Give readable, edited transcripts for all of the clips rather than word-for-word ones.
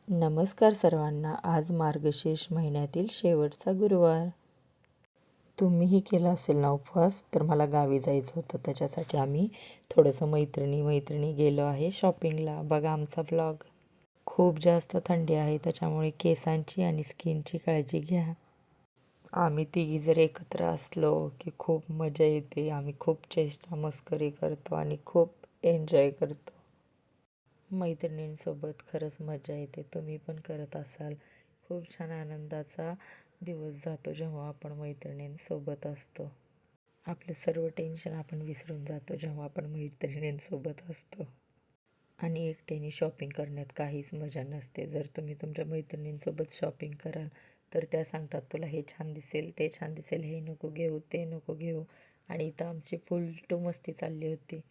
नमस्कार सर्वांना. आज मार्गशीर्ष महिन्यातील शेवटचा गुरुवार. तुम्हीही केला असेल ना उपवास, तर मला गावी जायचं होतं. त्याच्यासाठी आम्ही थोडंसं मैत्रिणी गेलो आहे शॉपिंगला. बघा आमचा व्लॉग. खूप जास्त थंडी आहे, त्याच्यामुळे केसांची आणि स्किनची काळजी घ्या. आम्ही तिघी जर एकत्र असलो की खूप मजा येते. आम्ही खूप चेष्टा मस्करी करतो आणि खूप एन्जॉय करतो. मैत्रिणींसोबत खरंच मजा येते. तुम्ही पण करत असाल. खूप छान आनंदाचा दिवस जातो जेव्हा आपण मैत्रिणींसोबत असतो. आपलं सर्व टेन्शन आपण विसरून जातो जेव्हा आपण मैत्रिणींसोबत असतो. आणि एकट्याने शॉपिंग करण्यात काहीच मजा नसते. जर तुम्ही तुमच्या मैत्रिणींसोबत शॉपिंग कराल तर त्या सांगतात तुला हे छान दिसेल, ते छान दिसेल, हे नको घेऊ, ते नको घेऊ. आणि इथं आमची फुल टू मस्ती चालली होती.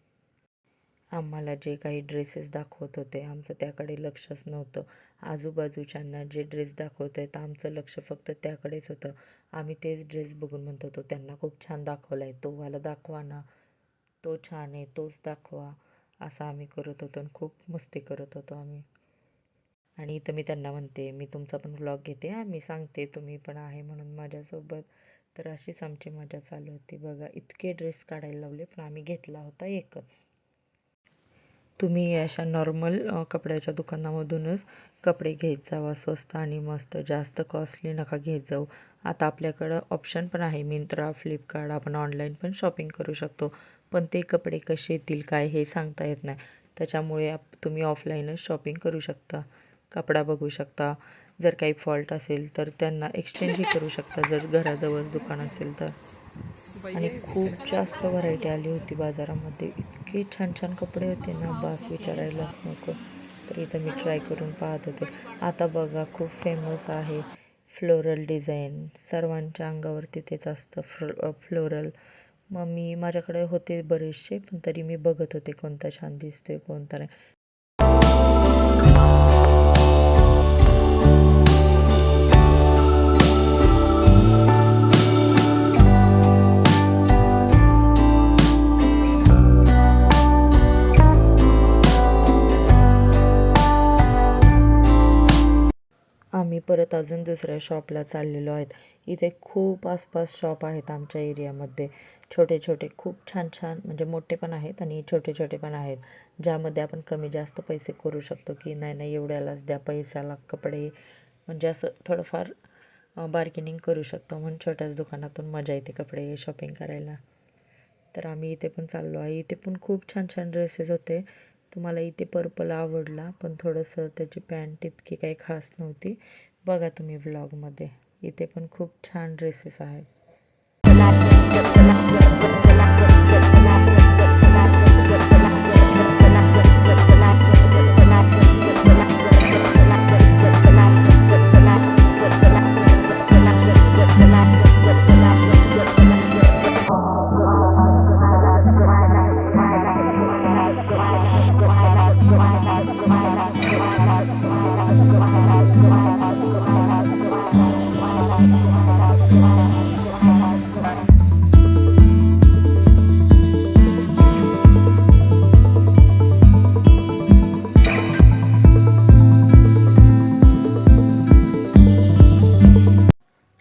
आम्हाला जे काही ड्रेसेस दाखवत होते आमचं त्याकडे लक्षच नव्हतं. आजूबाजूच्यांना जे ड्रेस दाखवत आहेत आमचं लक्ष फक्त त्याकडेच होतं. आम्ही तेच ड्रेस बघून म्हणत होतो त्यांना खूप छान दाखवला आहे, तो वाला दाखवा ना, तो छान आहे, तोच दाखवा. असं आम्ही करत होतो आणि खूप मस्ती करत होतो आम्ही. आणि इथं मी त्यांना म्हणते मी तुमचा पण व्लॉग घेते मी सांगते तुम्ही पण आहे म्हणून माझ्यासोबत. तर अशीच आमची मजा चालू होती. बघा इतके ड्रेस काढायला लावले पण आम्ही घेतला होता एकच. तुम्ही अशा नॉर्मल कपड्याच्या दुकानामधूनच कपडे घेत जावा, स्वस्त आणि मस्त. जास्त कॉस्टली नका घेत जाऊ. आता आपल्याकडं ऑप्शन पण आहे मिंत्रा, फ्लिपकार्ट. आपण ऑनलाईन पण शॉपिंग करू शकतो. पण ते कपडे कसे येतील काय हे सांगता येत नाही. त्याच्यामुळे तुम्ही ऑफलाईनच शॉपिंग करू शकता. कपडा बघू शकता. जर काही फॉल्ट असेल तर त्यांना एक्सचेंजही करू शकता जर घराजवळच दुकान असेल तर. आणि खूप जास्त व्हरायटी आली होती बाजारामध्ये. इतके छान छान कपडे होते ना, बास विचारायलाच नको. तर इथं मी ट्राय करून पाहत होते. आता बघा खूप फेमस आहे फ्लोरल डिझाईन. सर्वांच्या अंगावरती तेच असतं फ्लोरल. मग माझ्याकडे होते बरेचसे, पण तरी मी बघत होते कोणता छान दिसतोय कोणता नाही. आम्ही परत अजून दुसऱ्या शॉपला चाललेलो आहेत. इथे खूप आसपास शॉप आहेत आमच्या एरियामध्ये. छोटे छोटे खूप छान छान, म्हणजे मोठे पण आहेत आणि छोटे छोटे पण आहेत, ज्यामध्ये आपण कमी जास्त पैसे करू शकतो की नाही एवढ्यालाच द्या पैशाला कपडे. म्हणजे असं थोडंफार बार्गेनिंग करू शकतो. म्हणून छोट्याच दुकानातून मजा येते कपडे शॉपिंग करायला. तर आम्ही इथे पण चाललो आहे. इथे पण खूप छान छान ड्रेसेस होते. तुम्हाला इथे पर्पल आवडला, पण थोडंसं त्याची पॅन्ट इतकी काही खास नव्हती. बघा तुम्ही व्लॉगमध्ये. इथे पण खूप छान ड्रेसेस आहेत.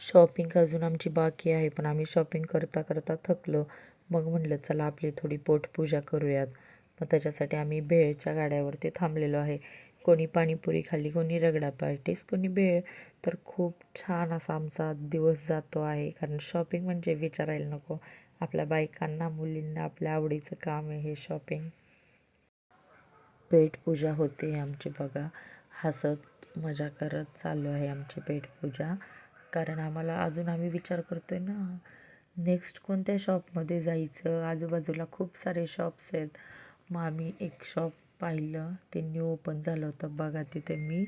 शॉपिंग अजून आमची बाकी आहे, पण आम्ही शॉपिंग करता करता थकलो. मग म्हटलं चला आपली थोडी पोटपूजा करूयात. मग त्याच्यासाठी आम्ही भेळच्या गाड्यावरती थांबलेलो आहे. कोणी पाणीपुरी खाल्ली, कोणी रगडा पॅटीस, कोणी भेळ. तर खूप छान असा आमचा दिवस जातो आहे. कारण शॉपिंग म्हणजे विचारायला नको. आपल्या बायकांना, मुलींना आपल्या आवडीचं काम आहे हे शॉपिंग. पेटपूजा होते आमची. बघा हसत मजा करत चालू आहे आमची पेटपूजा. कारण आम्ही विचार करतोय ना नेक्स्ट कोणत्या शॉपमध्ये जायचं. आजूबाजूला खूप सारे शॉप्स आहेत. मग आम्ही एक शॉप पाहिलं, ते न्यू ओपन झालं होतं. बघा तिथे मी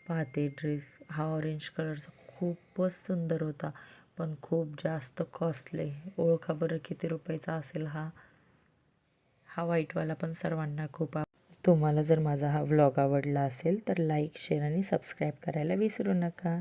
पाहते ड्रेस. हा ऑरेंज कलरचा खूपच सुंदर होता, पण खूप जास्त कॉस्टली. ओळखा बरं किती रुपयाचा असेल हा. व्हाईटवाला पण सर्वांना खूप तुम्हाला जर माझा हा व्लॉग आवडला असेल तर लाईक, शेअर आणि सबस्क्राईब करायला विसरू नका.